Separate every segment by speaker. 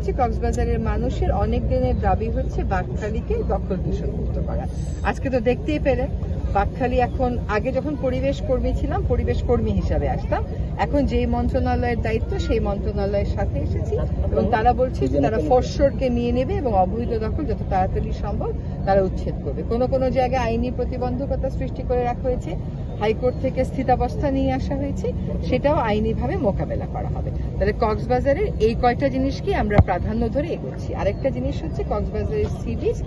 Speaker 1: বলছি, কক্সবাজারের মানুষের অনেক দিনের দাবি হচ্ছে বাকখালীকে দখল দূষণমুক্ত করা। আজকে তো দেখতেই পেলেন বাকখালী এখন, আগে যখন পরিবেশ কর্মী ছিলাম, পরিবেশ কর্মী হিসাবে আসতাম, এখন যেই মন্ত্রণালয়ের দায়িত্ব সেই মন্ত্রণালয়ের সাথে এসেছি এবং তারা বলছে যে তারা ফোরশোরকে নিয়ে নেবে এবং অবৈধ দখল যত তাড়াতাড়ি সম্ভব তারা উচ্ছেদ করবে। কোনো কোনো জায়গায় আইনি প্রতিবন্ধকতা সৃষ্টি করে রাখা হয়েছে, হাইকোর্ট থেকে স্থিতাবস্থা নিয়ে আসা হয়েছে, সেটাও আইনিভাবে মোকাবেলা করা হবে। তাহলে কক্সবাজারের এই কয়টা জিনিসকে আমরা প্রাধান্য ধরে এগোচ্ছি। আরেকটা জিনিস হচ্ছে কক্সবাজারের সি বিচ,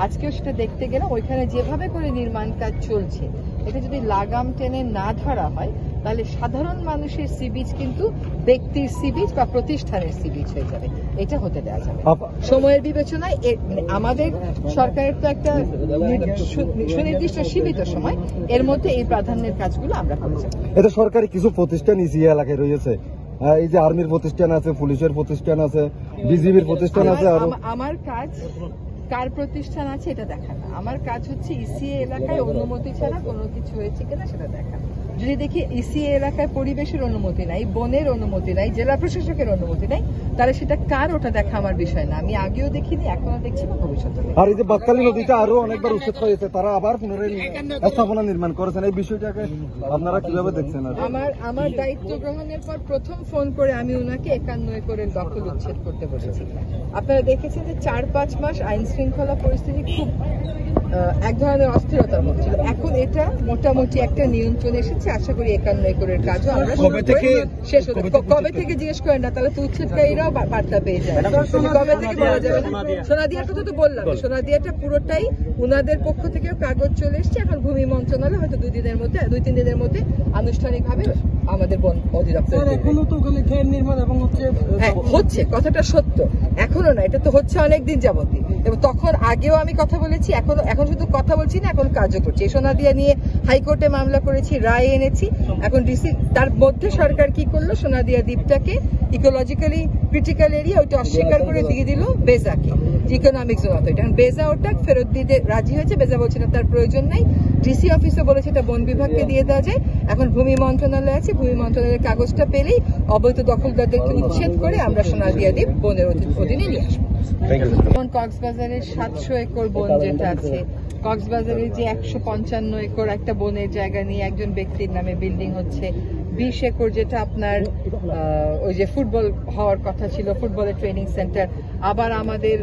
Speaker 1: আজকেও সেটা দেখতে গেলাম, ওইখানে যেভাবে করে নির্মাণ কাজ চলছে এটা যদি লাগাম টেনে না ধরা হয় তাহলে সাধারণ মানুষের সি বিচ কিন্তু ব্যক্তির সি বিচ বা প্রতিষ্ঠানের সি বিচ হয়ে যাবে। এটা হতে দেওয়া যাবে সময়ের বিবেচনায়। আমাদের সরকারের তো একটা সুনির্দিষ্ট সীমিত সময়, এর মধ্যে এই প্রাধান্যের কাজগুলো আমরা করে যাব।
Speaker 2: এটা সরকারি কিছু প্রতিষ্ঠান ইসিএ এলাকায় রয়েছে, এই যে আর্মির প্রতিষ্ঠান আছে, পুলিশের প্রতিষ্ঠান আছে, বিজিবির প্রতিষ্ঠান আছে।
Speaker 1: আমার কাজ কার প্রতিষ্ঠান আছে এটা দেখা না, আমার কাজ হচ্ছে ইসিএ এলাকায় অনুমতি ছাড়া কোনো কিছু হয়েছে কিনা সেটা দেখা। যদি দেখি ইসিএ এলাকায় পরিবেশের অনুমতি নাই, বনের অনুমতি নাই, জেলা প্রশাসকের অনুমতি নাই, তাহলে সেটা কার ওটা দেখা আমার বিষয় না। আমি আগেও দেখিনি, এখনো দেখছি না, ভবিষ্যতে।
Speaker 2: আর এই যে বাকখালী নদীটা আরো অনেকবার উচ্ছেদ হয়েছে, তারা আবার পুনরায় স্থাপনা নির্মাণ করেছেন, এই বিষয়টাকে আপনারা কিভাবে দেখছেন?
Speaker 1: আমার দায়িত্ব গ্রহণের পর প্রথম ফোন করে আমি ওনাকে 51 একরের দখল উচ্ছেদ করতে বসেছি। আপনারা দেখেছেন যে 4-5 মাস আইন শৃঙ্খলা পরিস্থিতি খুব এক ধরনের অস্থিরতার মধ্যে ছিল। এখন এটা মোটামুটি একটা নিয়ন্ত্রণ এসেছে। আশা করি 51 একরের কাজও আমরা শেষ হতে। কবে থেকে জিজ্ঞেস করেন না, তাহলে তো উচ্ছেদকারীরাও বার্তা পেয়ে যায়। কবে থেকে বলা যাবে না। সোনাদিয়াটা তো বললাম, সোনাদিয়াটা পুরোটাই উনাদের পক্ষ থেকেও কাগজ চলে এসছে। এখন ভূমি মন্ত্রণালয় হয়তো 2-3 দিনের মধ্যে আনুষ্ঠানিকভাবে আমাদের বন অধিদপ্তর হচ্ছে, কথাটা সত্য, এখনো না, এটা তো হচ্ছে অনেকদিন যাবতীয়। এবং তখন আগেও আমি কথা বলেছি, এখন শুধু কথা বলছি না, এখন কাজও করছি। সোনাদিয়া নিয়ে হাইকোর্টে মামলা করেছি, রায় এনেছি। এখন ডিসি, তার মধ্যে সরকার কি করলো, সোনাদিয়া দ্বীপটাকে ইকোলজিক্যালি ক্রিটিক্যাল এরিয়া ওইটা অস্বীকার করে দিয়ে দিল বেজাকে, ইকোনমিক জোন অথরিটি। এখন বেজা ওটা ফেরত দিতে রাজি হয়েছে, বেজা বলছে না তার প্রয়োজন নেই। ডিসি অফিসে বলেছে এটা বন বিভাগকে দিয়ে দেওয়া যায়। এখন ভূমি মন্ত্রণালয় আছে, ভূমি মন্ত্রণালয়ের কাগজটা পেলেই অবৈধ দখলদারদেরকে উচ্ছেদ করে আমরা সোনাদিয়া দ্বীপ বনের অধীনে নিয়ে আসবো। কক্সবাজারের 700 একর বন যেটা আছে, কক্সবাজারের যে 155 একর একটা বনের জায়গা নিয়ে একজন ব্যক্তির নামে বিল্ডিং হচ্ছে, 20 একর যেটা আপনার ওই যে ফুটবল হওয়ার কথা ছিল, ফুটবলের ট্রেনিং সেন্টার, আবার আমাদের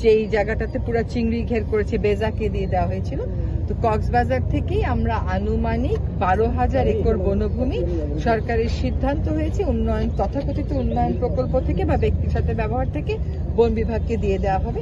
Speaker 1: যেই জায়গাটাতে পুরো চিংড়ি ঘের করেছে বেজাকে দিয়ে দেওয়া হয়েছিল। তো কক্সবাজার থেকেই আমরা আনুমানিক 12,000 একর বনভূমি সরকারের সিদ্ধান্ত হয়েছে তথাকথিত উন্নয়ন প্রকল্প থেকে বা ব্যক্তির সাথে ব্যবহার থেকে বন বিভাগকে দিয়ে দেওয়া হবে।